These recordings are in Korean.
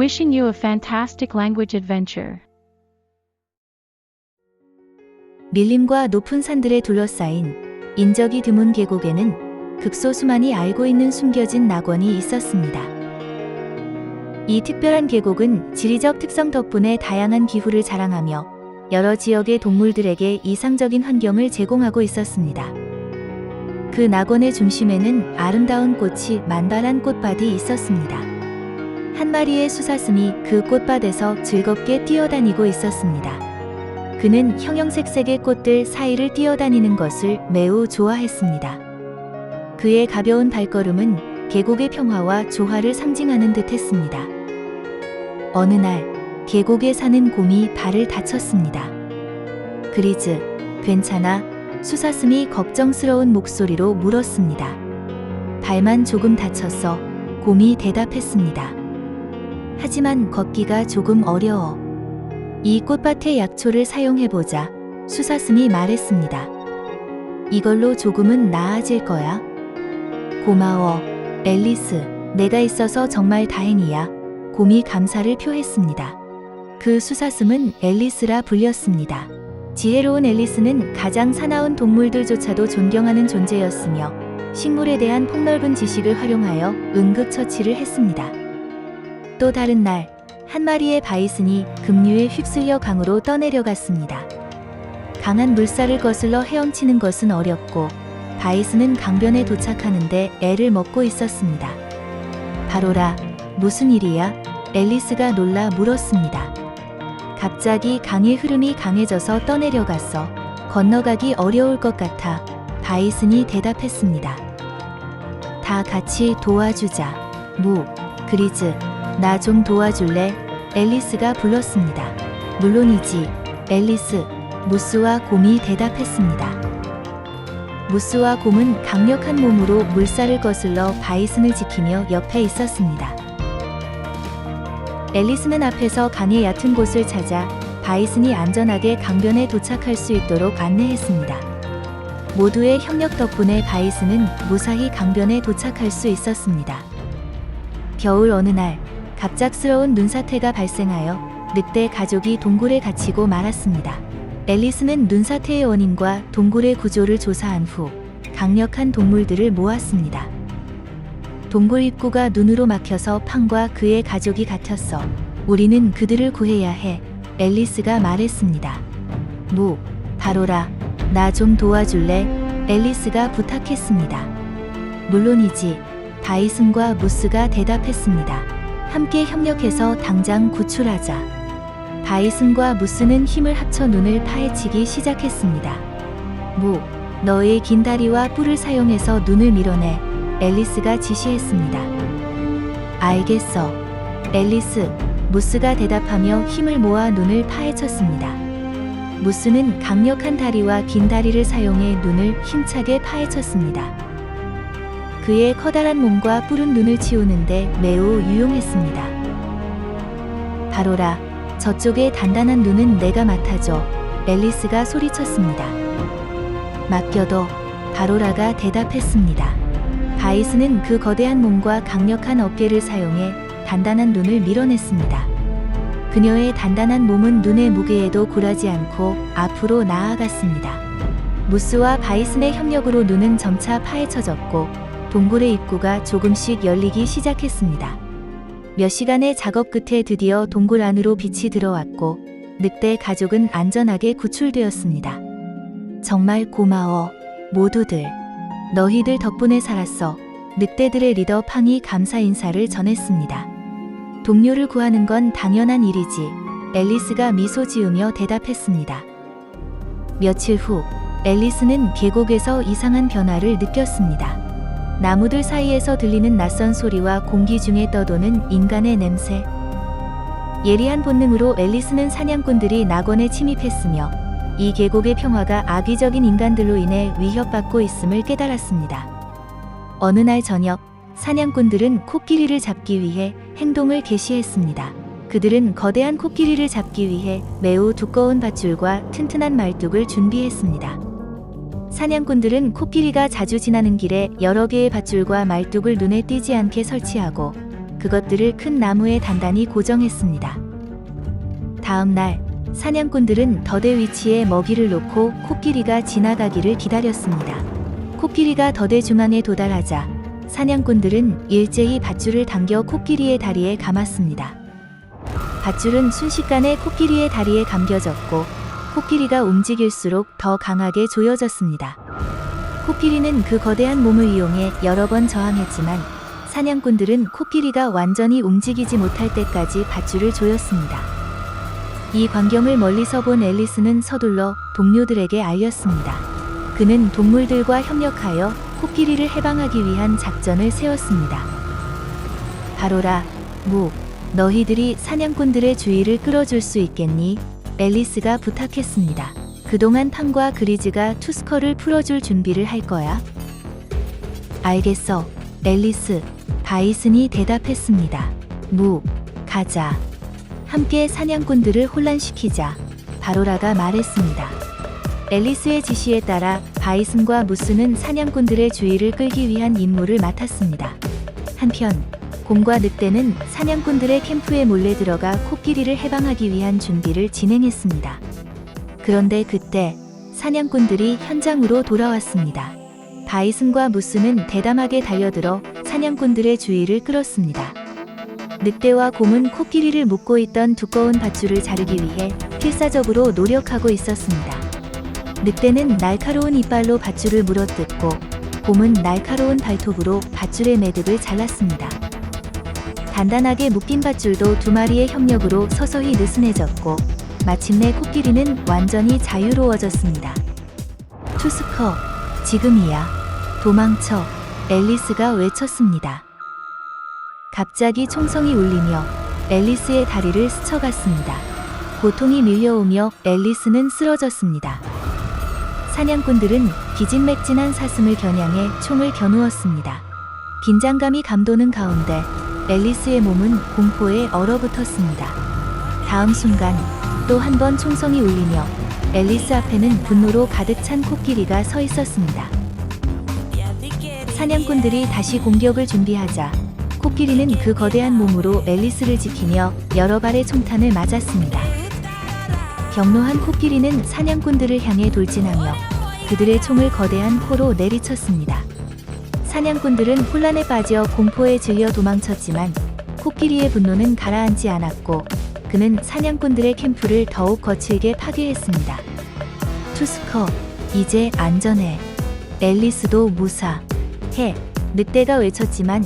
Wishing you a fantastic language adventure. 밀림과 높은 산들에 둘러싸인 인적이 드문 계곡에는 극소수만이 알고 있는 숨겨진 낙원이 있었습니다. 이 특별한 계곡은 지리적 특성 덕분에 다양한 기후를 자랑하며 여러 지역의 동물들에게 이상적인 환경을 제공하고 있었습니다. 그 낙원의 중심에는 아름다운 꽃이 만발한 꽃밭이 있었습니다. 한 마리의 수사슴이 그 꽃밭에서 즐겁게 뛰어다니고 있었습니다. 그는 형형색색의 꽃들 사이를 뛰어다니는 것을 매우 좋아했습니다. 그의 가벼운 발걸음은 계곡의 평화와 조화를 상징하는 듯 했습니다. 어느 날 계곡에 사는 곰이 발을 다쳤습니다. 그리즈, 괜찮아? 수사슴이 걱정스러운 목소리로 물었습니다. 발만 조금 다쳤어. 곰이 대답했습니다. 하지만 걷기가 조금 어려워. 이 꽃밭의 약초를 사용해보자. 수사슴이 말했습니다. 이걸로 조금은 나아질 거야. 고마워, 앨리스. 내가 있어서 정말 다행이야. 곰이 감사를 표했습니다. 그 수사슴은 앨리스라 불렸습니다. 지혜로운 앨리스는 가장 사나운 동물들조차도 존경하는 존재였으며 식물에 대한 폭넓은 지식을 활용하여 응급처치를 했습니다. 또 다른 날, 한 마리의 바이슨이 급류에 휩쓸려 강으로 떠내려갔습니다. 강한 물살을 거슬러 헤엄치는 것은 어렵고 바이슨은 강변에 도착하는데 애를 먹고 있었습니다. 바로라, 무슨 일이야? 앨리스가 놀라 물었습니다. 갑자기 강의 흐름이 강해져서 떠내려갔어. 건너가기 어려울 것 같아. 바이슨이 대답했습니다. 다 같이 도와주자. 그리즈, 나 좀 도와줄래? 앨리스가 불렀습니다. 물론이지, 앨리스. 무스와 곰이 대답했습니다. 무스와 곰은 강력한 몸으로 물살을 거슬러 바이슨을 지키며 옆에 있었습니다. 앨리스는 앞에서 강의 얕은 곳을 찾아 바이슨이 안전하게 강변에 도착할 수 있도록 안내했습니다. 모두의 협력 덕분에 바이슨은 무사히 강변에 도착할 수 있었습니다. 겨울 어느 날, 갑작스러운 눈사태가 발생하여 늑대 가족이 동굴에 갇히고 말았습니다. 앨리스는 눈사태의 원인과 동굴의 구조를 조사한 후 강력한 동물들을 모았습니다. 동굴 입구가 눈으로 막혀서 팡과 그의 가족이 갇혔어. 우리는 그들을 구해야 해. 앨리스가 말했습니다. 바로라, 나 좀 도와줄래? 앨리스가 부탁했습니다. 물론이지, 바이슨과 무스가 대답했습니다. 함께 협력해서 당장 구출하자. 바이슨과 무스는 힘을 합쳐 눈을 파헤치기 시작했습니다. 너의 긴 다리와 뿔을 사용해서 눈을 밀어내. 앨리스가 지시했습니다. 알겠어, 앨리스. 무스가 대답하며 힘을 모아 눈을 파헤쳤습니다. 무스는 강력한 다리와 긴 다리를 사용해 눈을 힘차게 파헤쳤습니다. 그의 커다란 몸과 뿔은 눈을 치우는데 매우 유용했습니다. 바로라, 저쪽의 단단한 눈은 내가 맡아줘. 앨리스가 소리쳤습니다. 맡겨둬. 바로라가 대답했습니다. 바이슨은 그 거대한 몸과 강력한 어깨를 사용해 단단한 눈을 밀어냈습니다. 그녀의 단단한 몸은 눈의 무게에도 굴하지 않고 앞으로 나아갔습니다. 무스와 바이슨의 협력으로 눈은 점차 파헤쳐졌고 동굴의 입구가 조금씩 열리기 시작했습니다. 몇 시간의 작업 끝에 드디어 동굴 안으로 빛이 들어왔고 늑대 가족은 안전하게 구출되었습니다. 정말 고마워, 모두들. 너희들 덕분에 살았어. 늑대들의 리더 팡이 감사 인사를 전했습니다. 동료를 구하는 건 당연한 일이지. 앨리스가 미소 지으며 대답했습니다. 며칠 후, 앨리스는 계곡에서 이상한 변화를 느꼈습니다. 나무들 사이에서 들리는 낯선 소리와 공기 중에 떠도는 인간의 냄새. 예리한 본능으로 앨리스는 사냥꾼들이 낙원에 침입했으며 이 계곡의 평화가 악의적인 인간들로 인해 위협받고 있음을 깨달았습니다. 어느 날 저녁, 사냥꾼들은 코끼리를 잡기 위해 행동을 개시했습니다. 그들은 거대한 코끼리를 잡기 위해 매우 두꺼운 밧줄과 튼튼한 말뚝을 준비했습니다. 사냥꾼들은 코끼리가 자주 지나는 길에 여러 개의 밧줄과 말뚝을 눈에 띄지 않게 설치하고 그것들을 큰 나무에 단단히 고정했습니다. 다음 날 사냥꾼들은 덫의 위치에 먹이를 놓고 코끼리가 지나가기를 기다렸습니다. 코끼리가 덫의 중앙에 도달하자 사냥꾼들은 일제히 밧줄을 당겨 코끼리의 다리에 감았습니다. 밧줄은 순식간에 코끼리의 다리에 감겨졌고 코끼리가 움직일수록 더 강하게 조여졌습니다. 코끼리는 그 거대한 몸을 이용해 여러 번 저항했지만 사냥꾼들은 코끼리가 완전히 움직이지 못할 때까지 밧줄을 조였습니다. 이 광경을 멀리서 본 앨리스는 서둘러 동료들에게 알렸습니다. 그는 동물들과 협력하여 코끼리를 해방하기 위한 작전을 세웠습니다. 바로라, 무, 너희들이 사냥꾼들의 주의를 끌어줄 수 있겠니? 앨리스가 부탁했습니다. 그동안 팜과 그리즈가 투스커를 풀어줄 준비를 할 거야. 알겠어, 앨리스. 바이슨이 대답했습니다. 무, 가자. 함께 사냥꾼들을 혼란시키자. 바로라가 말했습니다. 앨리스의 지시에 따라 바이슨과 무스는 사냥꾼들의 주의를 끌기 위한 임무를 맡았습니다. 한편 곰과 늑대는 사냥꾼들의 캠프에 몰래 들어가 코끼리를 해방하기 위한 준비를 진행했습니다. 그런데 그때 사냥꾼들이 현장으로 돌아왔습니다. 바이슨과 무스는 대담하게 달려들어 사냥꾼들의 주의를 끌었습니다. 늑대와 곰은 코끼리를 묶고 있던 두꺼운 밧줄을 자르기 위해 필사적으로 노력하고 있었습니다. 늑대는 날카로운 이빨로 밧줄을 물어뜯고 곰은 날카로운 발톱으로 밧줄의 매듭을 잘랐습니다. 단단하게 묶인 밧줄도 두 마리의 협력으로 서서히 느슨해졌고 마침내 코끼리는 완전히 자유로워졌습니다. 투스커, 지금이야. 도망쳐. 앨리스가 외쳤습니다. 갑자기 총성이 울리며 앨리스의 다리를 스쳐갔습니다. 고통이 밀려오며 앨리스는 쓰러졌습니다. 사냥꾼들은 기진맥진한 사슴을 겨냥해 총을 겨누었습니다. 긴장감이 감도는 가운데 앨리스의 몸은 공포에 얼어붙었습니다. 다음 순간 또 한 번 총성이 울리며 앨리스 앞에는 분노로 가득 찬 코끼리가 서 있었습니다. 사냥꾼들이 다시 공격을 준비하자 코끼리는 그 거대한 몸으로 앨리스를 지키며 여러 발의 총탄을 맞았습니다. 경로한 코끼리는 사냥꾼들을 향해 돌진하며 그들의 총을 거대한 코로 내리쳤습니다. 사냥꾼들은 혼란에 빠져 공포에 질려 도망쳤지만 코끼리의 분노는 가라앉지 않았고 그는 사냥꾼들의 캠프를 더욱 거칠게 파괴했습니다. 투스커, 이제 안전해. 앨리스도 무사해. 늑대가 외쳤지만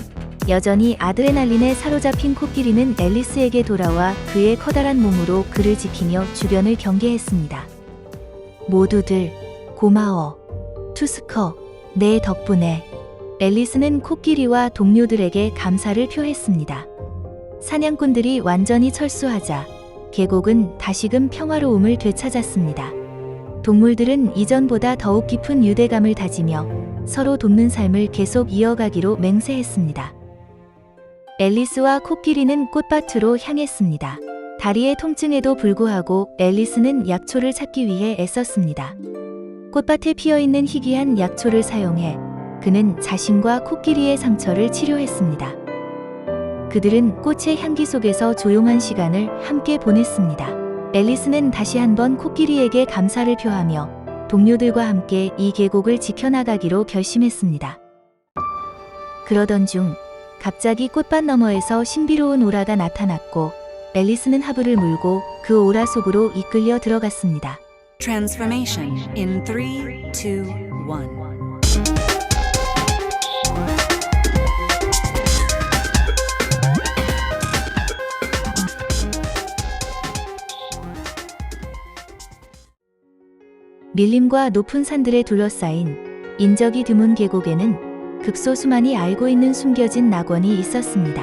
여전히 아드레날린에 사로잡힌 코끼리는 앨리스에게 돌아와 그의 커다란 몸으로 그를 지키며 주변을 경계했습니다. 모두들 고마워. 투스커, 내 덕분에. 앨리스는 코끼리와 동료들에게 감사를 표했습니다. 사냥꾼들이 완전히 철수하자 계곡은 다시금 평화로움을 되찾았습니다. 동물들은 이전보다 더욱 깊은 유대감을 다지며 서로 돕는 삶을 계속 이어가기로 맹세했습니다. 앨리스와 코끼리는 꽃밭으로 향했습니다. 다리의 통증에도 불구하고 앨리스는 약초를 찾기 위해 애썼습니다. 꽃밭에 피어있는 희귀한 약초를 사용해 그는 자신과 코끼리의 상처를 치료했습니다. 그들은 꽃의 향기 속에서 조용한 시간을 함께 보냈습니다. 앨리스는 다시 한번 코끼리에게 감사를 표하며 동료들과 함께 이 계곡을 지켜나가기로 결심했습니다. 그러던 중 갑자기 꽃밭 너머에서 신비로운 오라가 나타났고 앨리스는 하부를 물고 그 오라 속으로 이끌려 들어갔습니다. Transformation in 3, 2, 1. 밀림과 높은 산들에 둘러싸인 인적이 드문 계곡에는 극소수만이 알고 있는 숨겨진 낙원이 있었습니다.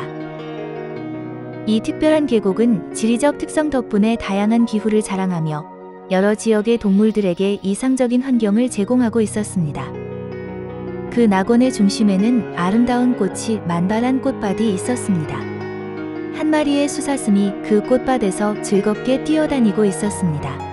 이 특별한 계곡은 지리적 특성 덕분에 다양한 기후를 자랑하며 여러 지역의 동물들에게 이상적인 환경을 제공하고 있었습니다. 그 낙원의 중심에는 아름다운 꽃이 만발한 꽃밭이 있었습니다. 한 마리의 수사슴이 그 꽃밭에서 즐겁게 뛰어다니고 있었습니다.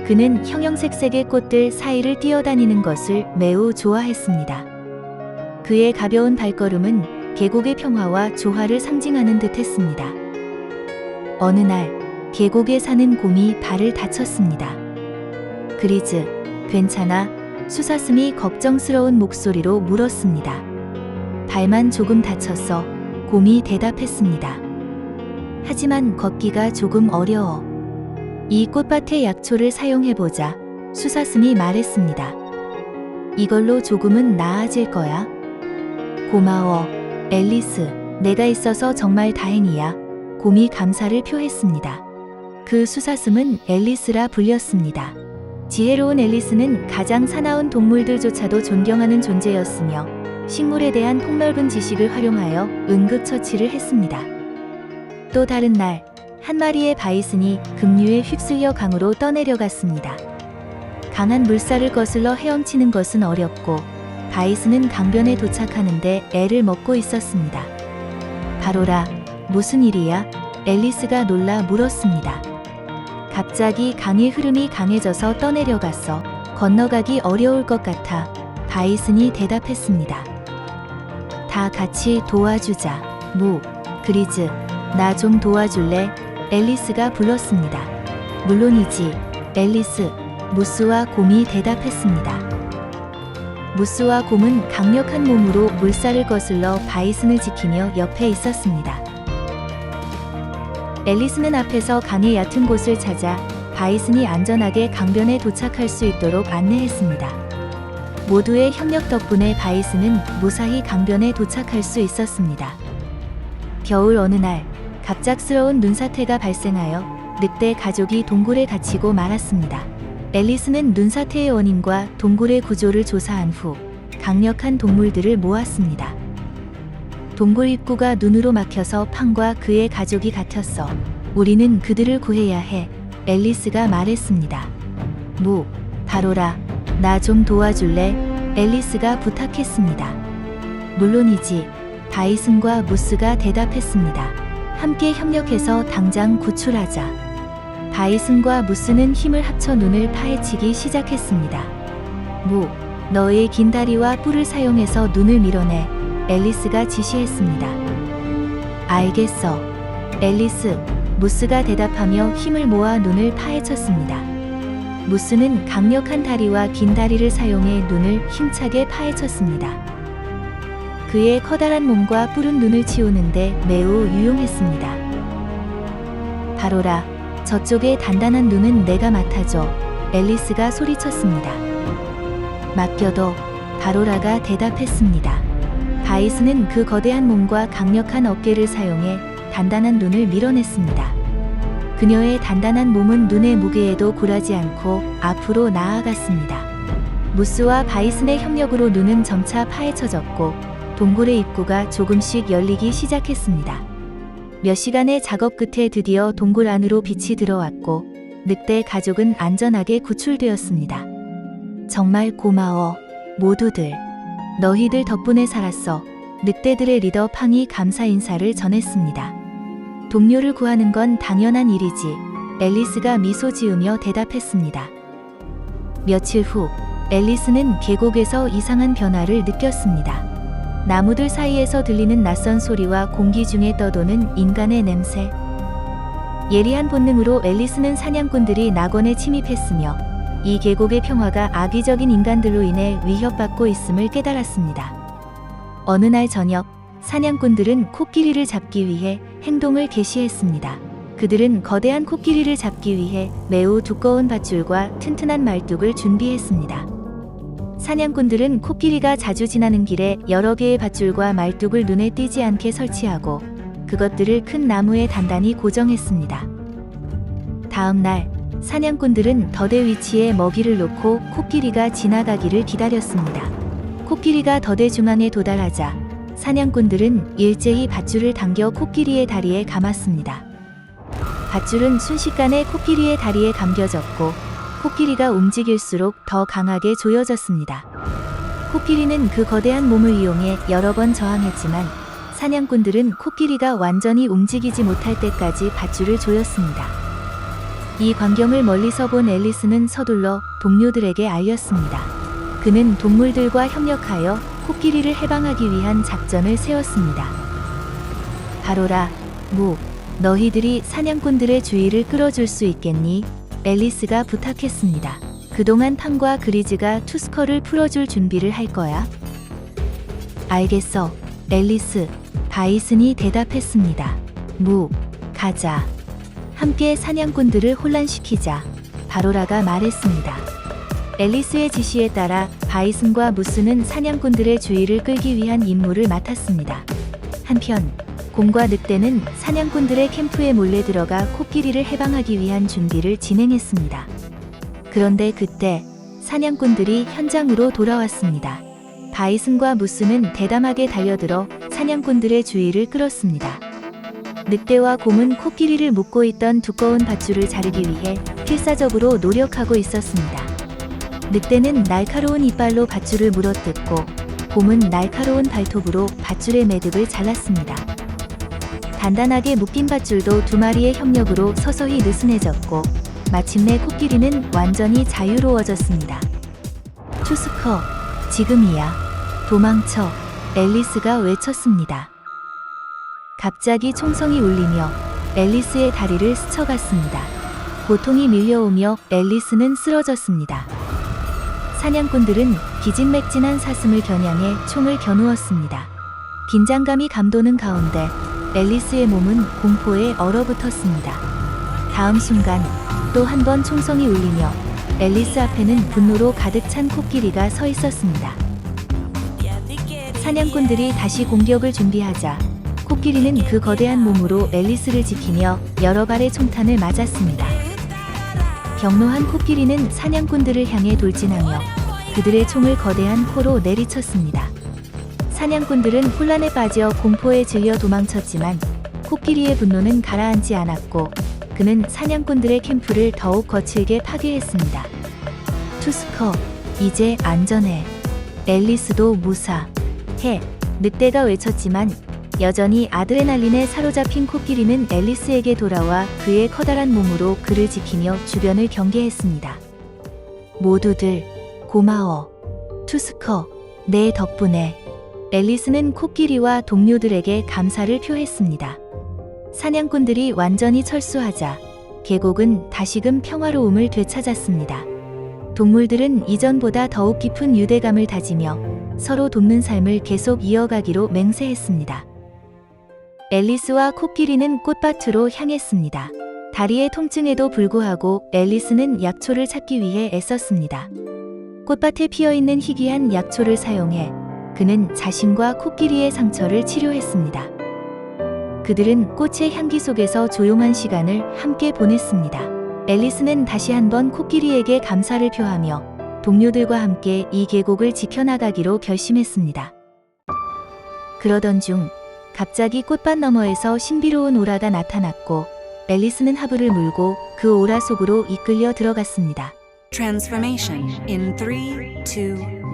그는 형형색색의 꽃들 사이를 뛰어다니는 것을 매우 좋아했습니다. 그의 가벼운 발걸음은 계곡의 평화와 조화를 상징하는 듯 했습니다. 어느 날 계곡에 사는 곰이 발을 다쳤습니다. 그리즈, 괜찮아? 수사슴이 걱정스러운 목소리로 물었습니다. 발만 조금 다쳤어. 곰이 대답했습니다. 하지만 걷기가 조금 어려워. 이 꽃밭의 약초를 사용해보자. 수사슴이 말했습니다. 이걸로 조금은 나아질 거야. 고마워, 앨리스. 내가 있어서 정말 다행이야. 곰이 감사를 표했습니다. 그 수사슴은 앨리스라 불렸습니다. 지혜로운 앨리스는 가장 사나운 동물들조차도 존경하는 존재였으며 식물에 대한 폭넓은 지식을 활용하여 응급처치를 했습니다. 또 다른 날, 한 마리의 바이슨이 급류에 휩쓸려 강으로 떠내려갔습니다. 강한 물살을 거슬러 헤엄치는 것은 어렵고 바이슨은 강변에 도착하는데 애를 먹고 있었습니다. 바로라, 무슨 일이야? 앨리스가 놀라 물었습니다. 갑자기 강의 흐름이 강해져서 떠내려갔어. 건너가기 어려울 것 같아. 바이슨이 대답했습니다. 다 같이 도와주자. 그리즈, 나 좀 도와줄래? 앨리스가 불렀습니다. 물론이지, 앨리스. 무스와 곰이 대답했습니다. 무스와 곰은 강력한 몸으로 물살을 거슬러 바이슨을 지키며 옆에 있었습니다. 앨리스는 앞에서 강의 얕은 곳을 찾아 바이슨이 안전하게 강변에 도착할 수 있도록 안내했습니다. 모두의 협력 덕분에 바이슨은 무사히 강변에 도착할 수 있었습니다. 겨울 어느 날, 갑작스러운 눈사태가 발생하여 늑대 가족이 동굴에 갇히고 말았습니다. 앨리스는 눈사태의 원인과 동굴의 구조를 조사한 후 강력한 동물들을 모았습니다. 동굴 입구가 눈으로 막혀서 팡과 그의 가족이 갇혔어. 우리는 그들을 구해야 해. 앨리스가 말했습니다. 바로라, 나 좀 도와줄래? 앨리스가 부탁했습니다. 물론이지, 바이슨과 무스가 대답했습니다. 함께 협력해서 당장 구출하자. 바이슨과 무스는 힘을 합쳐 눈을 파헤치기 시작했습니다. 너의 긴 다리와 뿔을 사용해서 눈을 밀어내. 앨리스가 지시했습니다. 알겠어, 앨리스. 무스가 대답하며 힘을 모아 눈을 파헤쳤습니다. 무스는 강력한 다리와 긴 다리를 사용해 눈을 힘차게 파헤쳤습니다. 그의 커다란 몸과 뿔은 눈을 치우는데 매우 유용했습니다. 바로라, 저쪽의 단단한 눈은 내가 맡아줘. 앨리스가 소리쳤습니다. 맡겨도, 바로라가 대답했습니다. 바이슨은 그 거대한 몸과 강력한 어깨를 사용해 단단한 눈을 밀어냈습니다. 그녀의 단단한 몸은 눈의 무게에도 굴하지 않고 앞으로 나아갔습니다. 무스와 바이슨의 협력으로 눈은 점차 파헤쳐졌고 동굴의 입구가 조금씩 열리기 시작했습니다. 몇 시간의 작업 끝에 드디어 동굴 안으로 빛이 들어왔고 늑대 가족은 안전하게 구출되었습니다. 정말 고마워, 모두들. 너희들 덕분에 살았어. 늑대들의 리더 팡이 감사 인사를 전했습니다. 동료를 구하는 건 당연한 일이지. 앨리스가 미소 지으며 대답했습니다. 며칠 후, 앨리스는 계곡에서 이상한 변화를 느꼈습니다. 나무들 사이에서 들리는 낯선 소리와 공기 중에 떠도는 인간의 냄새. 예리한 본능으로 앨리스는 사냥꾼들이 낙원에 침입했으며 이 계곡의 평화가 악의적인 인간들로 인해 위협받고 있음을 깨달았습니다. 어느 날 저녁, 사냥꾼들은 코끼리를 잡기 위해 행동을 개시했습니다. 그들은 거대한 코끼리를 잡기 위해 매우 두꺼운 밧줄과 튼튼한 말뚝을 준비했습니다. 사냥꾼들은 코끼리가 자주 지나는 길에 여러 개의 밧줄과 말뚝을 눈에 띄지 않게 설치하고 그것들을 큰 나무에 단단히 고정했습니다. 다음 날, 사냥꾼들은 덫의 위치에 먹이를 놓고 코끼리가 지나가기를 기다렸습니다. 코끼리가 덫의 중앙에 도달하자 사냥꾼들은 일제히 밧줄을 당겨 코끼리의 다리에 감았습니다. 밧줄은 순식간에 코끼리의 다리에 감겨졌고 코끼리가 움직일수록 더 강하게 조여졌습니다. 코끼리는 그 거대한 몸을 이용해 여러 번 저항했지만 사냥꾼들은 코끼리가 완전히 움직이지 못할 때까지 밧줄을 조였습니다. 이 광경을 멀리서 본 앨리스는 서둘러 동료들에게 알렸습니다. 그는 동물들과 협력하여 코끼리를 해방하기 위한 작전을 세웠습니다. 바로라, 너희들이 사냥꾼들의 주의를 끌어줄 수 있겠니? 앨리스가 부탁했습니다. 그동안 팜과 그리즈가 투스커를 풀어줄 준비를 할 거야. 알겠어, 앨리스. 바이슨이 대답했습니다. 가자. 함께 사냥꾼들을 혼란시키자. 바로라가 말했습니다. 앨리스의 지시에 따라 바이슨과 무스는 사냥꾼들의 주의를 끌기 위한 임무를 맡았습니다. 한편 곰과 늑대는 사냥꾼들의 캠프에 몰래 들어가 코끼리를 해방하기 위한 준비를 진행했습니다. 그런데 그때 사냥꾼들이 현장으로 돌아왔습니다. 바이슨과 무스는 대담하게 달려들어 사냥꾼들의 주의를 끌었습니다. 늑대와 곰은 코끼리를 묶고 있던 두꺼운 밧줄을 자르기 위해 필사적으로 노력하고 있었습니다. 늑대는 날카로운 이빨로 밧줄을 물어뜯고 곰은 날카로운 발톱으로 밧줄의 매듭을 잘랐습니다. 단단하게 묶인 밧줄도 두 마리의 협력으로 서서히 느슨해졌고 마침내 코끼리는 완전히 자유로워졌습니다. 투스커, 지금이야. 도망쳐. 앨리스가 외쳤습니다. 갑자기 총성이 울리며 앨리스의 다리를 스쳐갔습니다. 고통이 밀려오며 앨리스는 쓰러졌습니다. 사냥꾼들은 기진맥진한 사슴을 겨냥해 총을 겨누었습니다. 긴장감이 감도는 가운데 앨리스의 몸은 공포에 얼어붙었습니다. 다음 순간 또 한 번 총성이 울리며 앨리스 앞에는 분노로 가득 찬 코끼리가 서 있었습니다. 사냥꾼들이 다시 공격을 준비하자 코끼리는 그 거대한 몸으로 앨리스를 지키며 여러 발의 총탄을 맞았습니다. 경로한 코끼리는 사냥꾼들을 향해 돌진하며 그들의 총을 거대한 코로 내리쳤습니다. 사냥꾼들은 혼란에 빠져 공포에 질려 도망쳤지만 코끼리의 분노는 가라앉지 않았고 그는 사냥꾼들의 캠프를 더욱 거칠게 파괴했습니다. 투스커, 이제 안전해. 앨리스도 무사해. 늑대가 외쳤지만 여전히 아드레날린에 사로잡힌 코끼리는 앨리스에게 돌아와 그의 커다란 몸으로 그를 지키며 주변을 경계했습니다. 모두들 고마워. 투스커, 내 덕분에. 앨리스는 코끼리와 동료들에게 감사를 표했습니다. 사냥꾼들이 완전히 철수하자 계곡은 다시금 평화로움을 되찾았습니다. 동물들은 이전보다 더욱 깊은 유대감을 다지며 서로 돕는 삶을 계속 이어가기로 맹세했습니다. 앨리스와 코끼리는 꽃밭으로 향했습니다. 다리의 통증에도 불구하고 앨리스는 약초를 찾기 위해 애썼습니다. 꽃밭에 피어있는 희귀한 약초를 사용해 그는 자신과 코끼리의 상처를 치료했습니다. 그들은 꽃의 향기 속에서 조용한 시간을 함께 보냈습니다. 앨리스는 다시 한번 코끼리에게 감사를 표하며 동료들과 함께 이 계곡을 지켜나가기로 결심했습니다. 그러던 중 갑자기 꽃밭 너머에서 신비로운 오라가 나타났고 앨리스는 하부를 물고 그 오라 속으로 이끌려 들어갔습니다. Transformation in 3, 2, 1.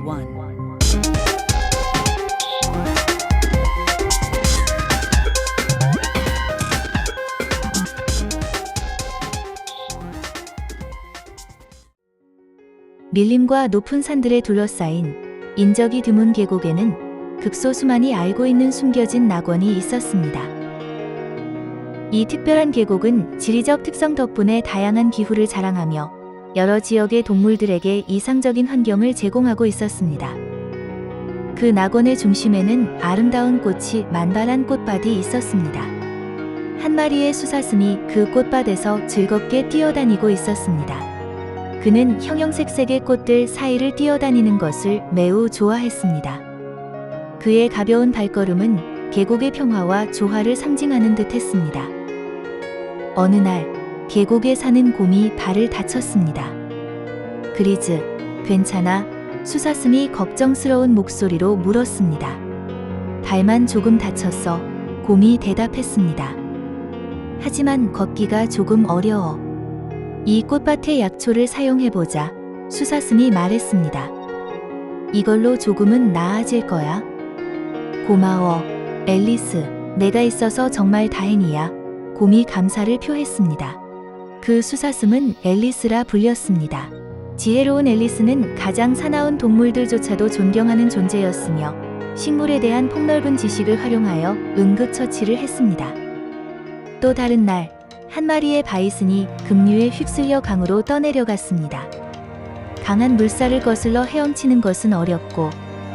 밀림과 높은 산들에 둘러싸인 인적이 드문 계곡에는 극소수만이 알고 있는 숨겨진 낙원이 있었습니다. 이 특별한 계곡은 지리적 특성 덕분에 다양한 기후를 자랑하며 여러 지역의 동물들에게 이상적인 환경을 제공하고 있었습니다. 그 낙원의 중심에는 아름다운 꽃이 만발한 꽃밭이 있었습니다. 한 마리의 수사슴이 그 꽃밭에서 즐겁게 뛰어다니고 있었습니다. 그는 형형색색의 꽃들 사이를 뛰어다니는 것을 매우 좋아했습니다. 그의 가벼운 발걸음은 계곡의 평화와 조화를 상징하는 듯 했습니다. 어느 날 계곡에 사는 곰이 발을 다쳤습니다. 그리즈, 괜찮아? 수사슴이 걱정스러운 목소리로 물었습니다. 발만 조금 다쳤어. 곰이 대답했습니다. 하지만 걷기가 조금 어려워. 이 꽃밭의 약초를 사용해보자. 수사슴이 말했습니다. 이걸로 조금은 나아질 거야. 고마워, 앨리스. 내가 있어서 정말 다행이야. 곰이 감사를 표했습니다. 그 수사슴은 앨리스라 불렸습니다. 지혜로운 앨리스는 가장 사나운 동물들조차도 존경하는 존재였으며 식물에 대한 폭넓은 지식을 활용하여 응급처치를 했습니다. 또 다른 날, 한 마리의 바이슨이 급류에 휩쓸려 강으로 떠내려갔습니다. 강한 물살을 거슬러 헤엄치는 것은 어렵고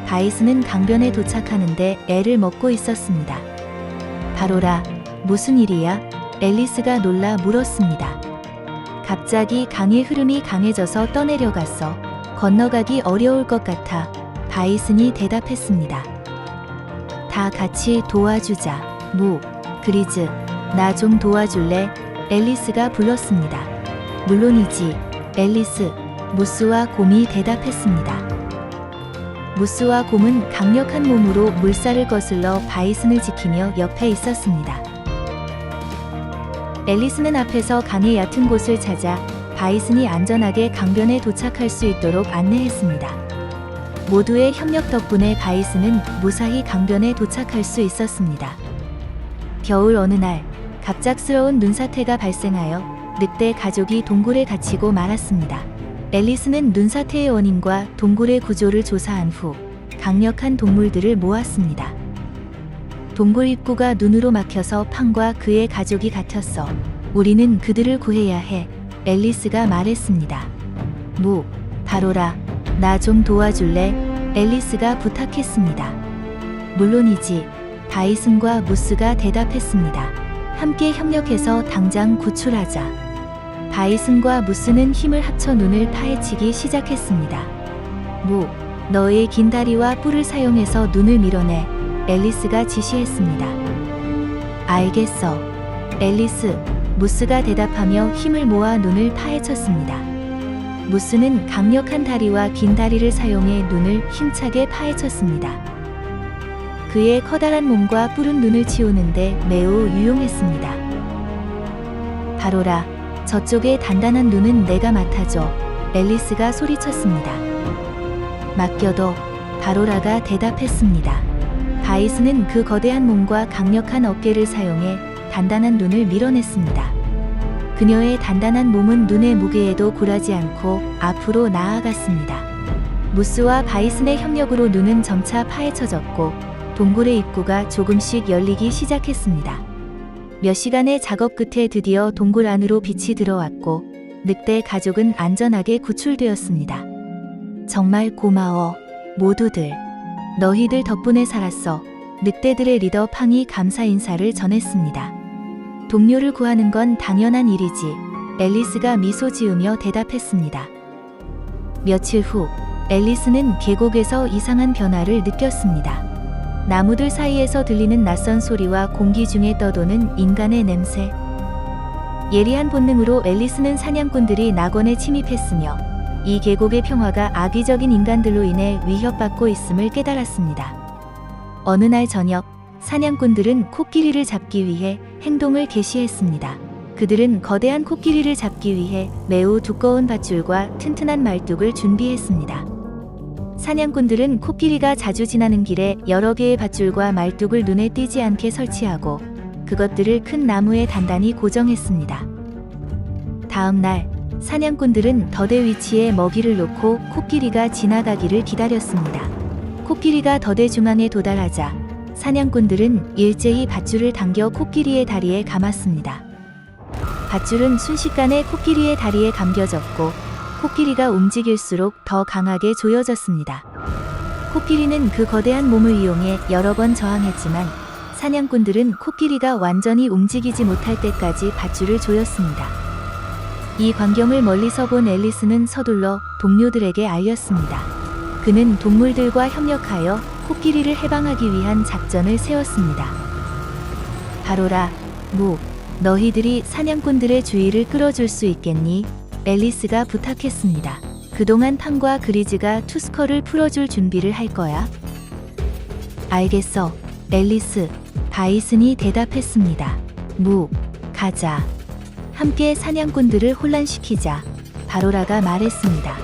바이슨은 강변에 도착하는데 애를 먹고 있었습니다. 바로라, 무슨 일이야? 앨리스가 놀라 물었습니다. 갑자기 강의 흐름이 강해져서 떠내려갔어. 건너가기 어려울 것 같아. 바이슨이 대답했습니다. 다 같이 도와주자. 그리즈, 나 좀 도와줄래? 앨리스가 불렀습니다. 물론이지. 앨리스, 무스와 곰이 대답했습니다. 무스와 곰은 강력한 몸으로 물살을 거슬러 바이슨을 지키며 옆에 있었습니다. 앨리스는 앞에서 강의 얕은 곳을 찾아 바이슨이 안전하게 강변에 도착할 수 있도록 안내했습니다. 모두의 협력 덕분에 바이슨은 무사히 강변에 도착할 수 있었습니다. 겨울 어느 날, 갑작스러운 눈사태가 발생하여 늑대 가족이 동굴에 갇히고 말았습니다. 앨리스는 눈사태의 원인과 동굴의 구조를 조사한 후 강력한 동물들을 모았습니다. 동굴 입구가 눈으로 막혀서 팡과 그의 가족이 갇혔어. 우리는 그들을 구해야 해. 앨리스가 말했습니다. 바로라, 나 좀 도와줄래? 앨리스가 부탁했습니다. 물론이지. 바이슨과 무스가 대답했습니다. 함께 협력해서 당장 구출하자. 바이슨과 무스는 힘을 합쳐 눈을 파헤치기 시작했습니다. 너의 긴 다리와 뿔을 사용해서 눈을 밀어내. 앨리스가 지시했습니다. 알겠어. 앨리스, 무스가 대답하며 힘을 모아 눈을 파헤쳤습니다. 무스는 강력한 다리와 긴 다리를 사용해 눈을 힘차게 파헤쳤습니다. 그의 커다란 몸과 뿔은 눈을 치우는데 매우 유용했습니다. 바로라, 저쪽의 단단한 눈은 내가 맡아줘. 앨리스가 소리쳤습니다. 맡겨둬. 바로라가 대답했습니다. 바이슨은 그 거대한 몸과 강력한 어깨를 사용해 단단한 눈을 밀어냈습니다. 그녀의 단단한 몸은 눈의 무게에도 굴하지 않고 앞으로 나아갔습니다. 무스와 바이슨의 협력으로 눈은 점차 파헤쳐졌고 동굴의 입구가 조금씩 열리기 시작했습니다. 몇 시간의 작업 끝에 드디어 동굴 안으로 빛이 들어왔고 늑대 가족은 안전하게 구출되었습니다. 정말 고마워, 모두들. 너희들 덕분에 살았어. 늑대들의 리더 팡이 감사 인사를 전했습니다. 동료를 구하는 건 당연한 일이지. 앨리스가 미소 지으며 대답했습니다. 며칠 후, 앨리스는 계곡에서 이상한 변화를 느꼈습니다. 나무들 사이에서 들리는 낯선 소리와 공기 중에 떠도는 인간의 냄새. 예리한 본능으로 앨리스는 사냥꾼들이 낙원에 침입했으며 이 계곡의 평화가 악의적인 인간들로 인해 위협받고 있음을 깨달았습니다. 어느 날 저녁, 사냥꾼들은 코끼리를 잡기 위해 행동을 개시했습니다. 그들은 거대한 코끼리를 잡기 위해 매우 두꺼운 밧줄과 튼튼한 말뚝을 준비했습니다. 사냥꾼들은 코끼리가 자주 지나는 길에 여러 개의 밧줄과 말뚝을 눈에 띄지 않게 설치하고 그것들을 큰 나무에 단단히 고정했습니다. 다음 날, 사냥꾼들은 덫의 위치에 먹이를 놓고 코끼리가 지나가기를 기다렸습니다. 코끼리가 덫의 중앙에 도달하자 사냥꾼들은 일제히 밧줄을 당겨 코끼리의 다리에 감았습니다. 밧줄은 순식간에 코끼리의 다리에 감겨졌고 코끼리가 움직일수록 더 강하게 조여졌습니다. 코끼리는 그 거대한 몸을 이용해 여러 번 저항했지만 사냥꾼들은 코끼리가 완전히 움직이지 못할 때까지 밧줄을 조였습니다. 이 광경을 멀리서 본 앨리스는 서둘러 동료들에게 알렸습니다. 그는 동물들과 협력하여 코끼리를 해방하기 위한 작전을 세웠습니다. 바로라, 너희들이 사냥꾼들의 주의를 끌어줄 수 있겠니? 앨리스가 부탁했습니다. 그동안 팡과 그리즈가 투스커를 풀어줄 준비를 할 거야. 알겠어, 앨리스. 바이슨이 대답했습니다. 가자. 함께 사냥꾼들을 혼란시키자. 바로라가 말했습니다.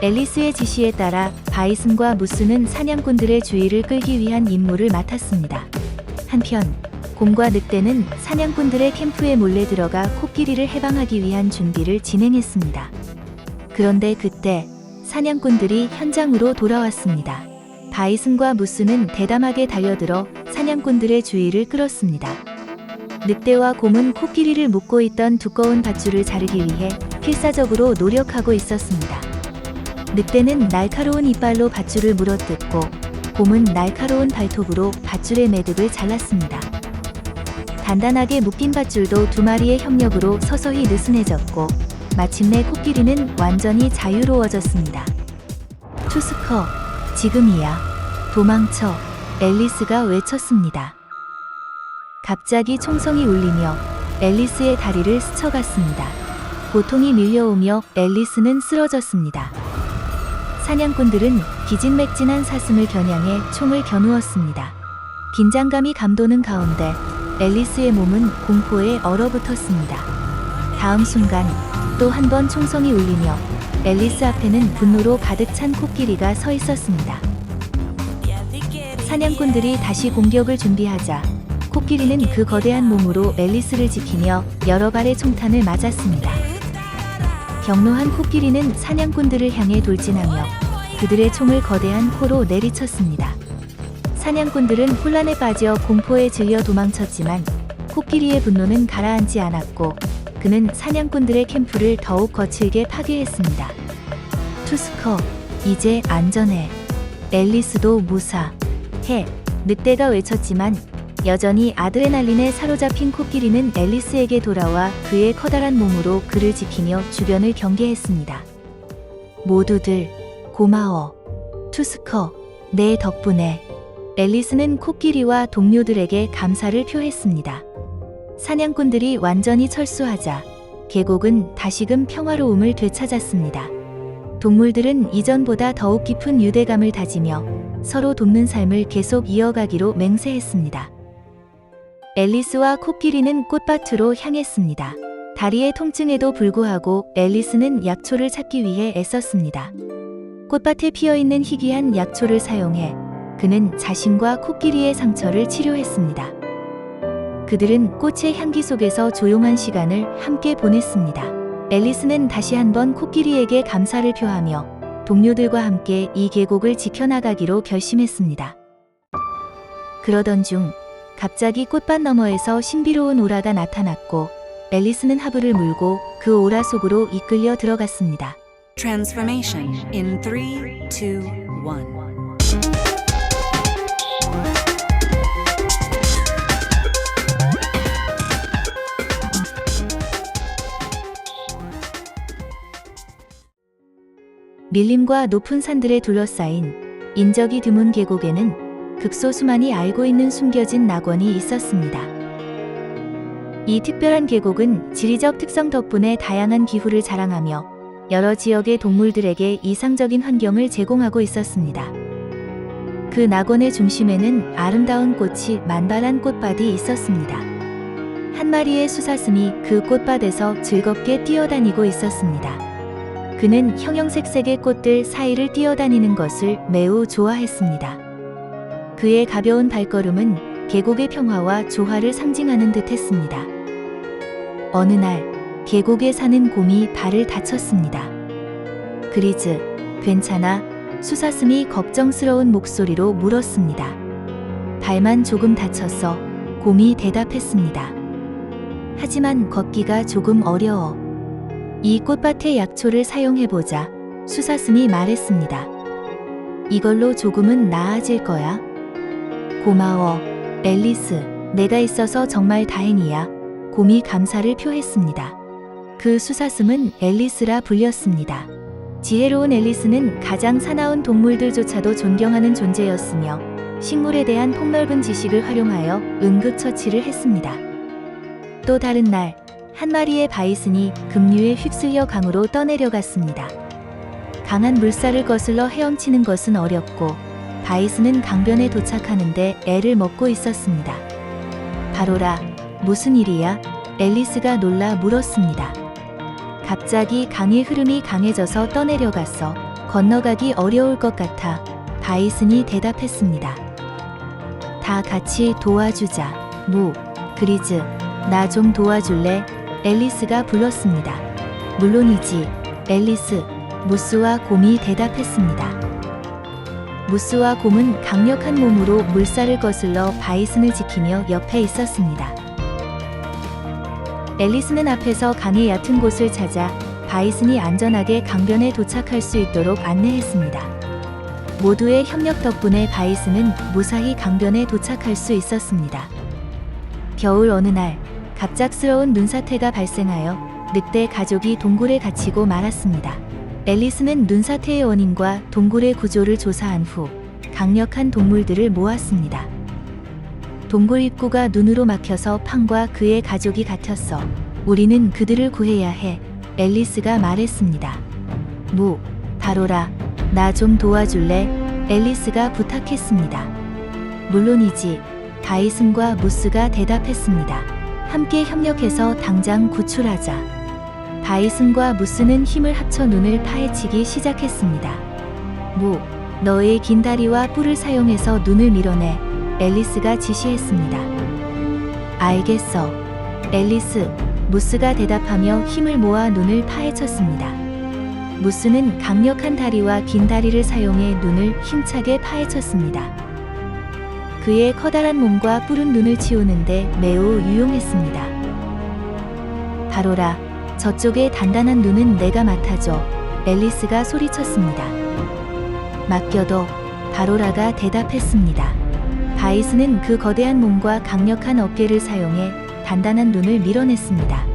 앨리스의 지시에 따라 바이슨과 무스는 사냥꾼들의 주의를 끌기 위한 임무를 맡았습니다. 한편 곰과 늑대는 사냥꾼들의 캠프에 몰래 들어가 코끼리를 해방하기 위한 준비를 진행했습니다. 그런데 그때 사냥꾼들이 현장으로 돌아왔습니다. 바이슨과 무스는 대담하게 달려들어 사냥꾼들의 주의를 끌었습니다. 늑대와 곰은 코끼리를 묶고 있던 두꺼운 밧줄을 자르기 위해 필사적으로 노력하고 있었습니다. 늑대는 날카로운 이빨로 밧줄을 물어뜯고 곰은 날카로운 발톱으로 밧줄의 매듭을 잘랐습니다. 단단하게 묶인 밧줄도 두 마리의 협력으로 서서히 느슨해졌고 마침내 코끼리는 완전히 자유로워졌습니다. 투스커, 지금이야. 도망쳐. 앨리스가 외쳤습니다. 갑자기 총성이 울리며 앨리스의 다리를 스쳐갔습니다. 고통이 밀려오며 앨리스는 쓰러졌습니다. 사냥꾼들은 기진맥진한 사슴을 겨냥해 총을 겨누었습니다. 긴장감이 감도는 가운데 앨리스의 몸은 공포에 얼어붙었습니다. 다음 순간 또 한 번 총성이 울리며 앨리스 앞에는 분노로 가득 찬 코끼리가 서 있었습니다. 사냥꾼들이 다시 공격을 준비하자 코끼리는 그 거대한 몸으로 앨리스를 지키며 여러 발의 총탄을 맞았습니다. 경로한 코끼리는 사냥꾼들을 향해 돌진하며 그들의 총을 거대한 코로 내리쳤습니다. 사냥꾼들은 혼란에 빠져 공포에 질려 도망쳤지만 코끼리의 분노는 가라앉지 않았고 그는 사냥꾼들의 캠프를 더욱 거칠게 파괴했습니다. 투스커, 이제 안전해. 앨리스도 무사해. 늑대가 외쳤지만 여전히 아드레날린에 사로잡힌 코끼리는 앨리스에게 돌아와 그의 커다란 몸으로 그를 지키며 주변을 경계했습니다. 모두들 고마워. 투스커, 내 덕분에. 앨리스는 코끼리와 동료들에게 감사를 표했습니다. 사냥꾼들이 완전히 철수하자 계곡은 다시금 평화로움을 되찾았습니다. 동물들은 이전보다 더욱 깊은 유대감을 다지며 서로 돕는 삶을 계속 이어가기로 맹세했습니다. 앨리스와 코끼리는 꽃밭으로 향했습니다. 다리의 통증에도 불구하고 앨리스는 약초를 찾기 위해 애썼습니다. 꽃밭에 피어있는 희귀한 약초를 사용해 그는 자신과 코끼리의 상처를 치료했습니다. 그들은 꽃의 향기 속에서 조용한 시간을 함께 보냈습니다. 앨리스는 다시 한번 코끼리에게 감사를 표하며 동료들과 함께 이 계곡을 지켜나가기로 결심했습니다. 그러던 중 갑자기 꽃밭 너머에서 신비로운 오라가 나타났고 앨리스는 하부를 물고 그 오라 속으로 이끌려 들어갔습니다. Transformation in 3, 2, 1. 밀림과 높은 산들에 둘러싸인 인적이 드문 계곡에는 극소수만이 알고 있는 숨겨진 낙원이 있었습니다. 이 특별한 계곡은 지리적 특성 덕분에 다양한 기후를 자랑하며 여러 지역의 동물들에게 이상적인 환경을 제공하고 있었습니다. 그 낙원의 중심에는 아름다운 꽃이 만발한 꽃밭이 있었습니다. 한 마리의 수사슴이 그 꽃밭에서 즐겁게 뛰어다니고 있었습니다. 그는 형형색색의 꽃들 사이를 뛰어다니는 것을 매우 좋아했습니다. 그의 가벼운 발걸음은 계곡의 평화와 조화를 상징하는 듯 했습니다. 어느 날 계곡에 사는 곰이 발을 다쳤습니다. 그리즈, 괜찮아? 수사슴이 걱정스러운 목소리로 물었습니다. 발만 조금 다쳤어. 곰이 대답했습니다. 하지만 걷기가 조금 어려워. 이 꽃밭의 약초를 사용해보자. 수사슴이 말했습니다. 이걸로 조금은 나아질 거야. 고마워, 앨리스. 내가 있어서 정말 다행이야. 곰이 감사를 표했습니다. 그 수사슴은 앨리스라 불렸습니다. 지혜로운 앨리스는 가장 사나운 동물들조차도 존경하는 존재였으며 식물에 대한 폭넓은 지식을 활용하여 응급처치를 했습니다. 또 다른 날, 한 마리의 바이슨이 급류에 휩쓸려 강으로 떠내려갔습니다. 강한 물살을 거슬러 헤엄치는 것은 어렵고 바이슨은 강변에 도착하는데 애를 먹고 있었습니다. 바로라, 무슨 일이야? 앨리스가 놀라 물었습니다. 갑자기 강의 흐름이 강해져서 떠내려갔어. 건너가기 어려울 것 같아. 바이슨이 대답했습니다. 다 같이 도와주자. 그리즈, 나 좀 도와줄래? 앨리스가 불렀습니다. 물론이지, 앨리스. 무스와 곰이 대답했습니다. 무스와 곰은 강력한 몸으로 물살을 거슬러 바이슨을 지키며 옆에 있었습니다. 앨리스는 앞에서 강의 얕은 곳을 찾아 바이슨이 안전하게 강변에 도착할 수 있도록 안내했습니다. 모두의 협력 덕분에 바이슨은 무사히 강변에 도착할 수 있었습니다. 겨울 어느 날 갑작스러운 눈사태가 발생하여 늑대 가족이 동굴에 갇히고 말았습니다. 앨리스는 눈사태의 원인과 동굴의 구조를 조사한 후 강력한 동물들을 모았습니다. 동굴 입구가 눈으로 막혀서 팡과 그의 가족이 갇혔어. 우리는 그들을 구해야 해. 앨리스가 말했습니다. 다로라, 나 좀 도와줄래? 앨리스가 부탁했습니다. 물론이지. 바이슨과 무스가 대답했습니다. 함께 협력해서 당장 구출하자. 바이슨과 무스는 힘을 합쳐 눈을 파헤치기 시작했습니다. 너의 긴 다리와 뿔을 사용해서 눈을 밀어내. 앨리스가 지시했습니다. 알겠어. 앨리스, 무스가 대답하며 힘을 모아 눈을 파헤쳤습니다. 무스는 강력한 다리와 긴 다리를 사용해 눈을 힘차게 파헤쳤습니다. 그의 커다란 몸과 뿔은 눈을 치우는데 매우 유용했습니다. 바로라, 저쪽의 단단한 눈은 내가 맡아줘. 앨리스가 소리쳤습니다. 맡겨도. 바로라가 대답했습니다. 바이슨은 그 거대한 몸과 강력한 어깨를 사용해 단단한 눈을 밀어냈습니다.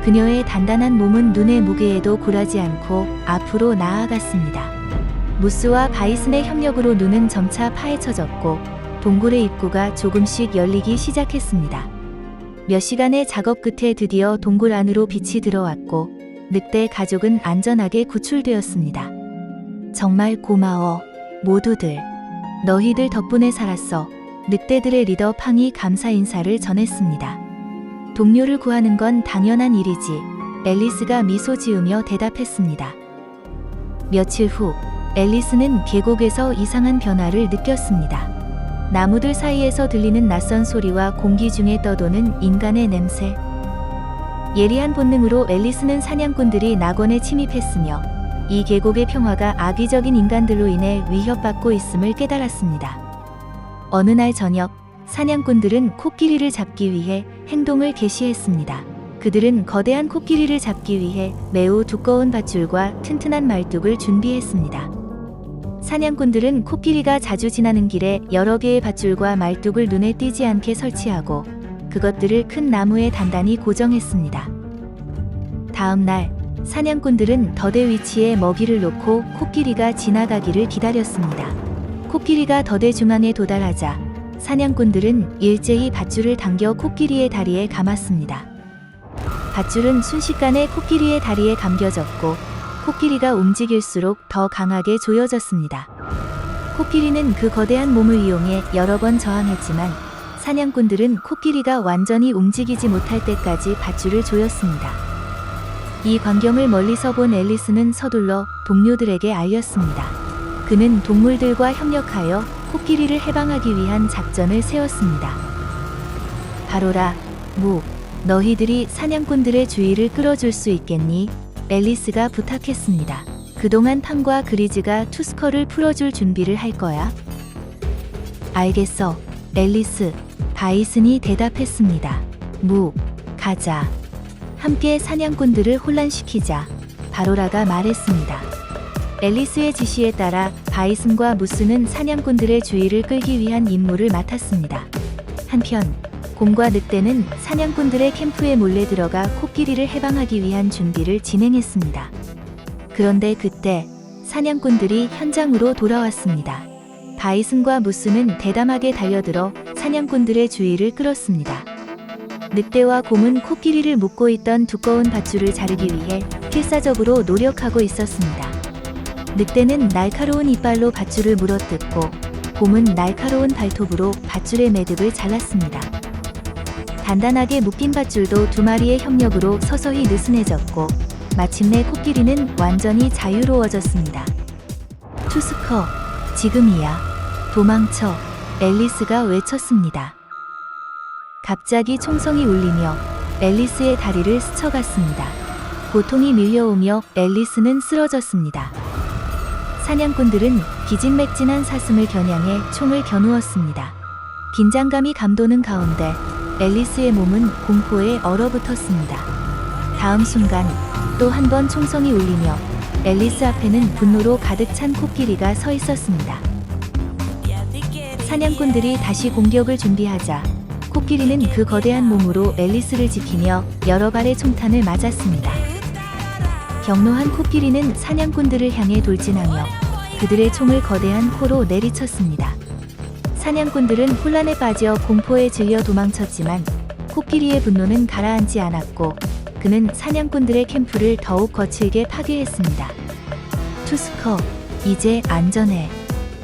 그녀의 단단한 몸은 눈의 무게에도 굴하지 않고 앞으로 나아갔습니다. 무스와 바이슨의 협력으로 눈은 점차 파헤쳐졌고 동굴의 입구가 조금씩 열리기 시작했습니다. 몇 시간의 작업 끝에 드디어 동굴 안으로 빛이 들어왔고 늑대 가족은 안전하게 구출되었습니다. 정말 고마워, 모두들. 너희들 덕분에 살았어. 늑대들의 리더 팡이 감사 인사를 전했습니다. 동료를 구하는 건 당연한 일이지. 앨리스가 미소 지으며 대답했습니다. 며칠 후 앨리스는 계곡에서 이상한 변화를 느꼈습니다. 나무들 사이에서 들리는 낯선 소리와 공기 중에 떠도는 인간의 냄새. 예리한 본능으로 앨리스는 사냥꾼들이 낙원에 침입했으며 이 계곡의 평화가 악의적인 인간들로 인해 위협받고 있음을 깨달았습니다. 어느 날 저녁, 사냥꾼들은 코끼리를 잡기 위해 행동을 개시했습니다. 그들은 거대한 코끼리를 잡기 위해 매우 두꺼운 밧줄과 튼튼한 말뚝을 준비했습니다. 사냥꾼들은 코끼리가 자주 지나는 길에 여러 개의 밧줄과 말뚝을 눈에 띄지 않게 설치하고 그것들을 큰 나무에 단단히 고정했습니다. 다음 날, 사냥꾼들은 덫의 위치에 먹이를 놓고 코끼리가 지나가기를 기다렸습니다. 코끼리가 덫의 중앙에 도달하자 사냥꾼들은 일제히 밧줄을 당겨 코끼리의 다리에 감았습니다. 밧줄은 순식간에 코끼리의 다리에 감겨졌고 코끼리가 움직일수록 더 강하게 조여졌습니다. 코끼리는 그 거대한 몸을 이용해 여러 번 저항했지만 사냥꾼들은 코끼리가 완전히 움직이지 못할 때까지 밧줄을 조였습니다. 이 광경을 멀리서 본 앨리스는 서둘러 동료들에게 알렸습니다. 그는 동물들과 협력하여 코끼리를 해방하기 위한 작전을 세웠습니다. 바로라, 너희들이 사냥꾼들의 주의를 끌어줄 수 있겠니? 앨리스가 부탁했습니다. 그동안 팜과 그리즈가 투스커를 풀어줄 준비를 할 거야. 알겠어, 앨리스. 바이슨이 대답했습니다. 가자. 함께 사냥꾼들을 혼란시키자. 바로라가 말했습니다. 앨리스의 지시에 따라 바이슨과 무스는 사냥꾼들의 주의를 끌기 위한 임무를 맡았습니다. 한편 곰과 늑대는 사냥꾼들의 캠프에 몰래 들어가 코끼리를 해방하기 위한 준비를 진행했습니다. 그런데 그때 사냥꾼들이 현장으로 돌아왔습니다. 바이슨과 무스는 대담하게 달려들어 사냥꾼들의 주의를 끌었습니다. 늑대와 곰은 코끼리를 묶고 있던 두꺼운 밧줄을 자르기 위해 필사적으로 노력하고 있었습니다. 늑대는 날카로운 이빨로 밧줄을 물어뜯고 곰은 날카로운 발톱으로 밧줄의 매듭을 잘랐습니다. 단단하게 묶인 밧줄도 두 마리의 협력으로 서서히 느슨해졌고 마침내 코끼리는 완전히 자유로워졌습니다. 투스커, 지금이야. 도망쳐. 앨리스가 외쳤습니다. 갑자기 총성이 울리며 앨리스의 다리를 스쳐갔습니다. 고통이 밀려오며 앨리스는 쓰러졌습니다. 사냥꾼들은 기진맥진한 사슴을 겨냥해 총을 겨누었습니다. 긴장감이 감도는 가운데 앨리스의 몸은 공포에 얼어붙었습니다. 다음 순간 또 한 번 총성이 울리며 앨리스 앞에는 분노로 가득 찬 코끼리가 서 있었습니다. 사냥꾼들이 다시 공격을 준비하자 코끼리는 그 거대한 몸으로 앨리스를 지키며 여러 발의 총탄을 맞았습니다. 경노한 코끼리는 사냥꾼들을 향해 돌진하며 그들의 총을 거대한 코로 내리쳤습니다. 사냥꾼들은 혼란에 빠져 공포에 질려 도망쳤지만 코끼리의 분노는 가라앉지 않았고 그는 사냥꾼들의 캠프를 더욱 거칠게 파괴했습니다. 투스커, 이제 안전해.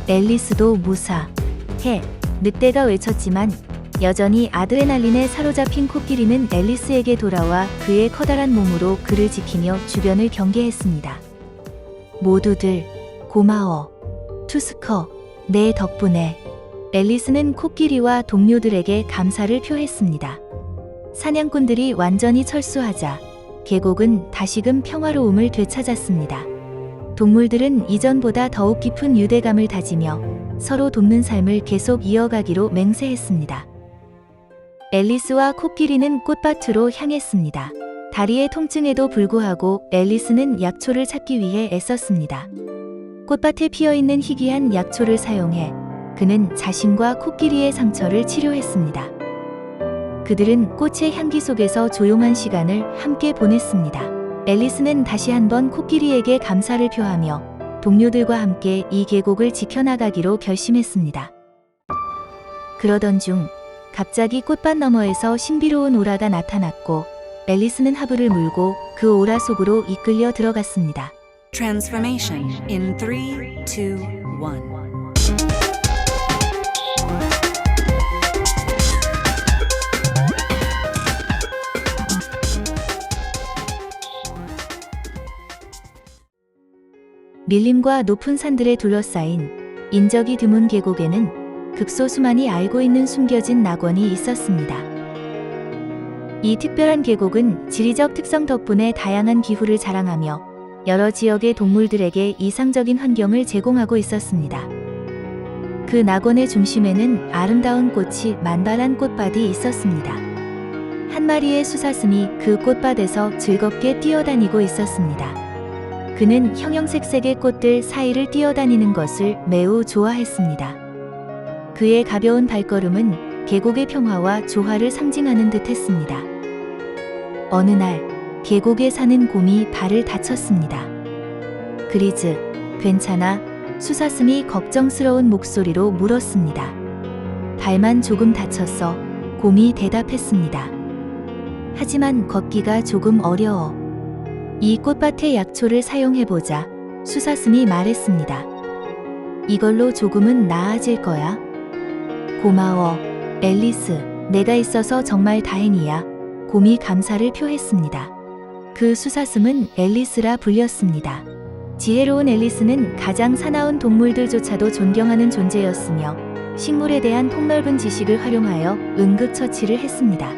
앨리스도 무사해. 늑대가 외쳤지만 여전히 아드레날린에 사로잡힌 코끼리는 앨리스에게 돌아와 그의 커다란 몸으로 그를 지키며 주변을 경계했습니다. 모두들 고마워. 투스커, 내 덕분에. 앨리스는 코끼리와 동료들에게 감사를 표했습니다. 사냥꾼들이 완전히 철수하자 계곡은 다시금 평화로움을 되찾았습니다. 동물들은 이전보다 더욱 깊은 유대감을 다지며 서로 돕는 삶을 계속 이어가기로 맹세했습니다. 앨리스와 코끼리는 꽃밭으로 향했습니다. 다리의 통증에도 불구하고 앨리스는 약초를 찾기 위해 애썼습니다. 꽃밭에 피어있는 희귀한 약초를 사용해 그는 자신과 코끼리의 상처를 치료했습니다. 그들은 꽃의 향기 속에서 조용한 시간을 함께 보냈습니다. 앨리스는 다시 한번 코끼리에게 감사를 표하며 동료들과 함께 이 계곡을 지켜나가기로 결심했습니다. 그러던 중 갑자기 꽃밭 너머에서 신비로운 오라가 나타났고 앨리스는 하부를 물고 그 오라 속으로 이끌려 들어갔습니다. Transformation in 3, 2, 1. 밀림과 높은 산들에 둘러싸인 인적이 드문 계곡에는 극소수만이 알고 있는 숨겨진 낙원이 있었습니다. 이 특별한 계곡은 지리적 특성 덕분에 다양한 기후를 자랑하며 여러 지역의 동물들에게 이상적인 환경을 제공하고 있었습니다. 그 낙원의 중심에는 아름다운 꽃이 만발한 꽃밭이 있었습니다. 한 마리의 수사슴이 그 꽃밭에서 즐겁게 뛰어다니고 있었습니다. 그는 형형색색의 꽃들 사이를 뛰어다니는 것을 매우 좋아했습니다. 그의 가벼운 발걸음은 계곡의 평화와 조화를 상징하는 듯했습니다. 어느 날 계곡에 사는 곰이 발을 다쳤습니다. 그리즈, 괜찮아? 수사슴이 걱정스러운 목소리로 물었습니다. 발만 조금 다쳤어. 곰이 대답했습니다. 하지만 걷기가 조금 어려워. 이 꽃밭의 약초를 사용해보자. 수사슴이 말했습니다. 이걸로 조금은 나아질 거야. 고마워, 앨리스. 내가 있어서 정말 다행이야. 곰이 감사를 표했습니다. 그 수사슴은 앨리스라 불렸습니다. 지혜로운 앨리스는 가장 사나운 동물들조차도 존경하는 존재였으며 식물에 대한 폭넓은 지식을 활용하여 응급처치를 했습니다.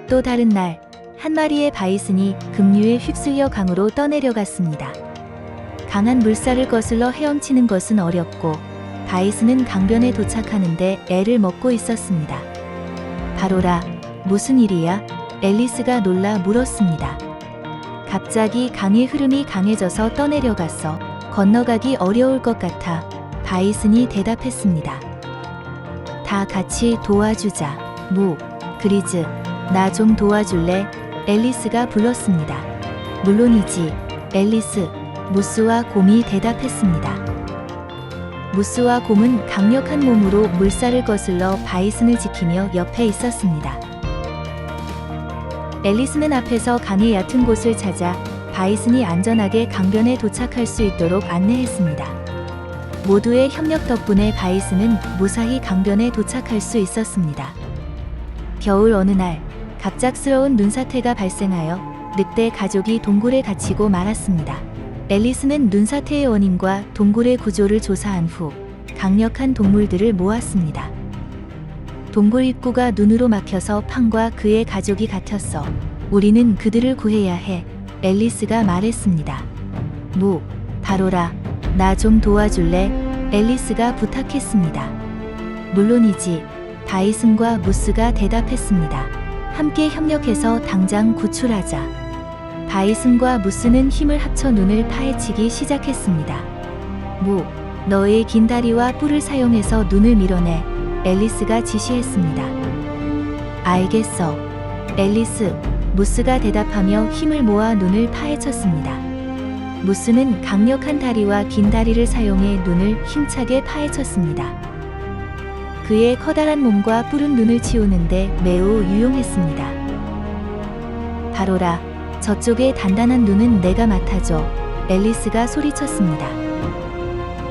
또 다른 날, 한 마리의 바이슨이 급류에 휩쓸려 강으로 떠내려갔습니다. 강한 물살을 거슬러 헤엄치는 것은 어렵고 바이슨은 강변에 도착하는데 애를 먹고 있었습니다. 바로라, 무슨 일이야? 앨리스가 놀라 물었습니다. 갑자기 강의 흐름이 강해져서 떠내려갔어. 건너가기 어려울 것 같아. 바이슨이 대답했습니다. 다 같이 도와주자. 그리즈, 나 좀 도와줄래? 앨리스가 불렀습니다. 물론이지, 앨리스. 무스와 곰이 대답했습니다. 무스와 곰은 강력한 몸으로 물살을 거슬러 바이슨을 지키며 옆에 있었습니다. 앨리스는 앞에서 강의 얕은 곳을 찾아 바이슨이 안전하게 강변에 도착할 수 있도록 안내했습니다. 모두의 협력 덕분에 바이슨은 무사히 강변에 도착할 수 있었습니다. 겨울 어느 날, 갑작스러운 눈사태가 발생하여 늑대 가족이 동굴에 갇히고 말았습니다. 앨리스는 눈사태의 원인과 동굴의 구조를 조사한 후 강력한 동물들을 모았습니다. 동굴 입구가 눈으로 막혀서 팡과 그의 가족이 갇혔어. 우리는 그들을 구해야 해. 앨리스가 말했습니다. 무, 바로라, 나 좀 도와줄래? 앨리스가 부탁했습니다. 물론이지, 바이슨과 무스가 대답했습니다. 함께 협력해서 당장 구출하자. 바이슨과 무스는 힘을 합쳐 눈을 파헤치기 시작했습니다. 무, 너의 긴 다리와 뿔을 사용해서 눈을 밀어내. 앨리스가 지시했습니다. 알겠어. 앨리스, 무스가 대답하며 힘을 모아 눈을 파헤쳤습니다. 무스는 강력한 다리와 긴 다리를 사용해 눈을 힘차게 파헤쳤습니다. 그의 커다란 몸과 뿔은 눈을 치우는데 매우 유용했습니다. 바로라, 저쪽의 단단한 눈은 내가 맡아줘. 앨리스가 소리쳤습니다.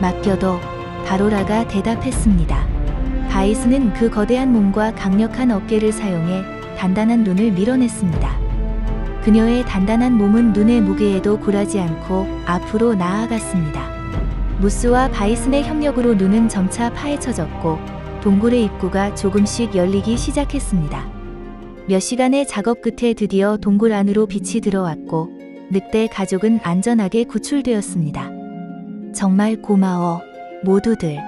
맡겨도, 바로라가 대답했습니다. 바이슨은 그 거대한 몸과 강력한 어깨를 사용해 단단한 눈을 밀어냈습니다. 그녀의 단단한 몸은 눈의 무게에도 굴하지 않고 앞으로 나아갔습니다. 무스와 바이슨의 협력으로 눈은 점차 파헤쳐졌고 동굴의 입구가 조금씩 열리기 시작했습니다. 몇 시간의 작업 끝에 드디어 동굴 안으로 빛이 들어왔고 늑대 가족은 안전하게 구출되었습니다. 정말 고마워, 모두들.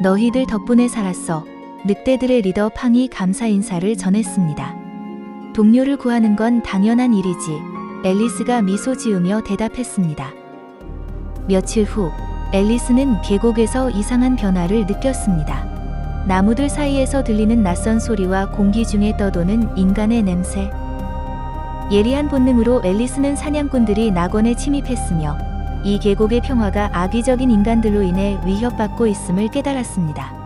너희들 덕분에 살았어. 늑대들의 리더 팡이 감사 인사를 전했습니다. 동료를 구하는 건 당연한 일이지. 앨리스가 미소 지으며 대답했습니다. 며칠 후, 앨리스는 계곡에서 이상한 변화를 느꼈습니다. 나무들 사이에서 들리는 낯선 소리와 공기 중에 떠도는 인간의 냄새. 예리한 본능으로 앨리스는 사냥꾼들이 낙원에 침입했으며 이 계곡의 평화가 악의적인 인간들로 인해 위협받고 있음을 깨달았습니다.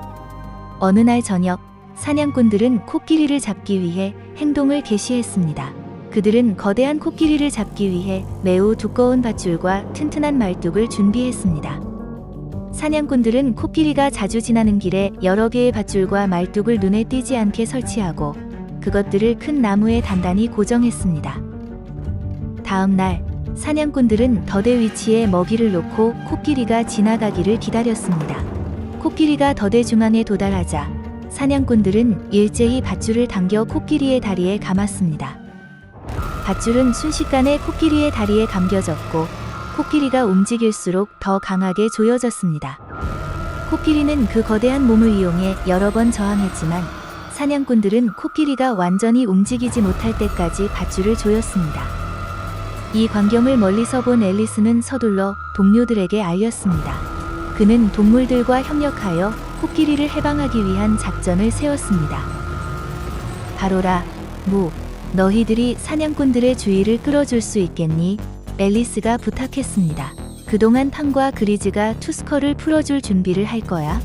어느 날 저녁, 사냥꾼들은 코끼리를 잡기 위해 행동을 개시했습니다. 그들은 거대한 코끼리를 잡기 위해 매우 두꺼운 밧줄과 튼튼한 말뚝을 준비했습니다. 사냥꾼들은 코끼리가 자주 지나는 길에 여러 개의 밧줄과 말뚝을 눈에 띄지 않게 설치하고 그것들을 큰 나무에 단단히 고정했습니다. 다음 날, 사냥꾼들은 덫의 위치에 먹이를 놓고 코끼리가 지나가기를 기다렸습니다. 코끼리가 덫의 중앙에 도달하자 사냥꾼들은 일제히 밧줄을 당겨 코끼리의 다리에 감았습니다. 밧줄은 순식간에 코끼리의 다리에 감겨졌고 코끼리가 움직일수록 더 강하게 조여졌습니다. 코끼리는 그 거대한 몸을 이용해 여러 번 저항했지만 사냥꾼들은 코끼리가 완전히 움직이지 못할 때까지 밧줄을 조였습니다. 이 광경을 멀리서 본 앨리스는 서둘러 동료들에게 알렸습니다. 그는 동물들과 협력하여 코끼리를 해방하기 위한 작전을 세웠습니다. 바로라, 무, 너희들이 사냥꾼들의 주의를 끌어줄 수 있겠니? 앨리스가 부탁했습니다. 그동안 팡과 그리즈가 투스커를 풀어줄 준비를 할 거야.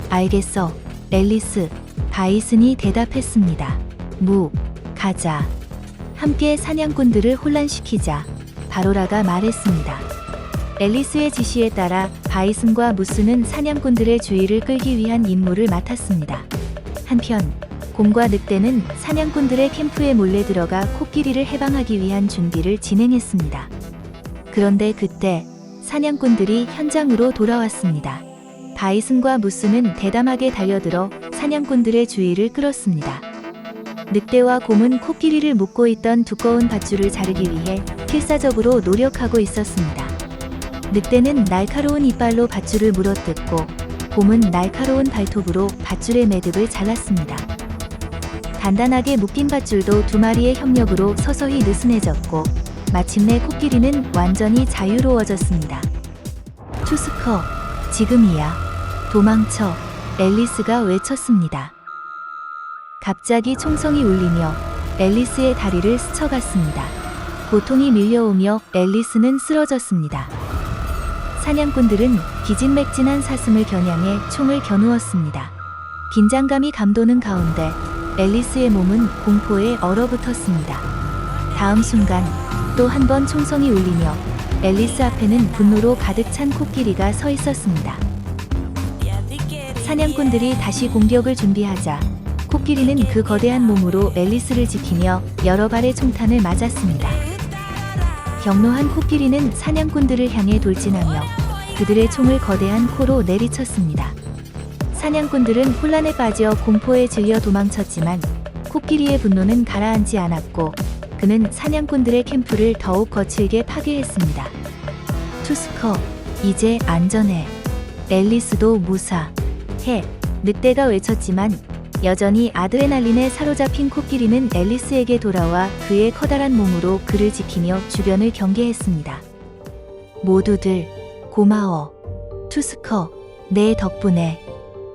알겠어, 앨리스. 바이슨이 대답했습니다. 무, 가자. 함께 사냥꾼들을 혼란시키자. 바로라가 말했습니다. 앨리스의 지시에 따라 바이슨과 무스는 사냥꾼들의 주의를 끌기 위한 임무를 맡았습니다. 한편 곰과 늑대는 사냥꾼들의 캠프에 몰래 들어가 코끼리를 해방하기 위한 준비를 진행했습니다. 그런데 그때 사냥꾼들이 현장으로 돌아왔습니다. 바이슨과 무스는 대담하게 달려들어 사냥꾼들의 주의를 끌었습니다. 늑대와 곰은 코끼리를 묶고 있던 두꺼운 밧줄을 자르기 위해 필사적으로 노력하고 있었습니다. 늑대는 날카로운 이빨로 밧줄을 물어뜯고 곰은 날카로운 발톱으로 밧줄의 매듭을 잘랐습니다. 단단하게 묶인 밧줄도 두 마리의 협력으로 서서히 느슨해졌고 마침내 코끼리는 완전히 자유로워졌습니다. 투스커, 지금이야. 도망쳐. 앨리스가 외쳤습니다. 갑자기 총성이 울리며 앨리스의 다리를 스쳐갔습니다. 고통이 밀려오며 앨리스는 쓰러졌습니다. 사냥꾼들은 기진맥진한 사슴을 겨냥해 총을 겨누었습니다. 긴장감이 감도는 가운데 앨리스의 몸은 공포에 얼어붙었습니다. 다음 순간 또 한 번 총성이 울리며 앨리스 앞에는 분노로 가득 찬 코끼리가 서 있었습니다. 사냥꾼들이 다시 공격을 준비하자 코끼리는 그 거대한 몸으로 앨리스를 지키며 여러 발의 총탄을 맞았습니다. 경로한 코끼리는 사냥꾼들을 향해 돌진하며 그들의 총을 거대한 코로 내리쳤습니다. 사냥꾼들은 혼란에 빠져 공포에 질려 도망쳤지만 코끼리의 분노는 가라앉지 않았고 그는 사냥꾼들의 캠프를 더욱 거칠게 파괴했습니다. 투스커, 이제 안전해. 앨리스도 무사해. 늑대가 외쳤지만 여전히 아드레날린에 사로잡힌 코끼리는 앨리스에게 돌아와 그의 커다란 몸으로 그를 지키며 주변을 경계했습니다. 모두들 고마워. 투스커, 내 덕분에.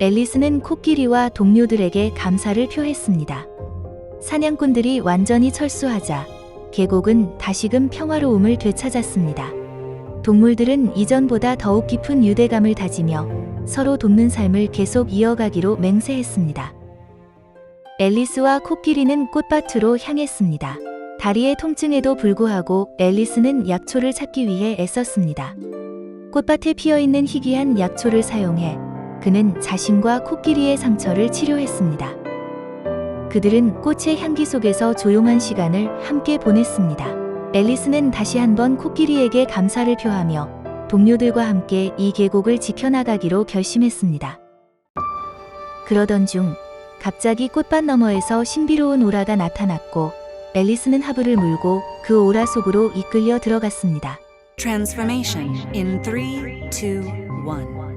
앨리스는 코끼리와 동료들에게 감사를 표했습니다. 사냥꾼들이 완전히 철수하자 계곡은 다시금 평화로움을 되찾았습니다. 동물들은 이전보다 더욱 깊은 유대감을 다지며 서로 돕는 삶을 계속 이어가기로 맹세했습니다. 앨리스와 코끼리는 꽃밭으로 향했습니다. 다리의 통증에도 불구하고 앨리스는 약초를 찾기 위해 애썼습니다. 꽃밭에 피어있는 희귀한 약초를 사용해 그는 자신과 코끼리의 상처를 치료했습니다. 그들은 꽃의 향기 속에서 조용한 시간을 함께 보냈습니다. 앨리스는 다시 한번 코끼리에게 감사를 표하며 동료들과 함께 이 계곡을 지켜나가기로 결심했습니다. 그러던 중 갑자기 꽃밭 너머에서 신비로운 오라가 나타났고 앨리스는 하부를 물고 그 오라 속으로 이끌려 들어갔습니다. Transformation in 3, 2, 1.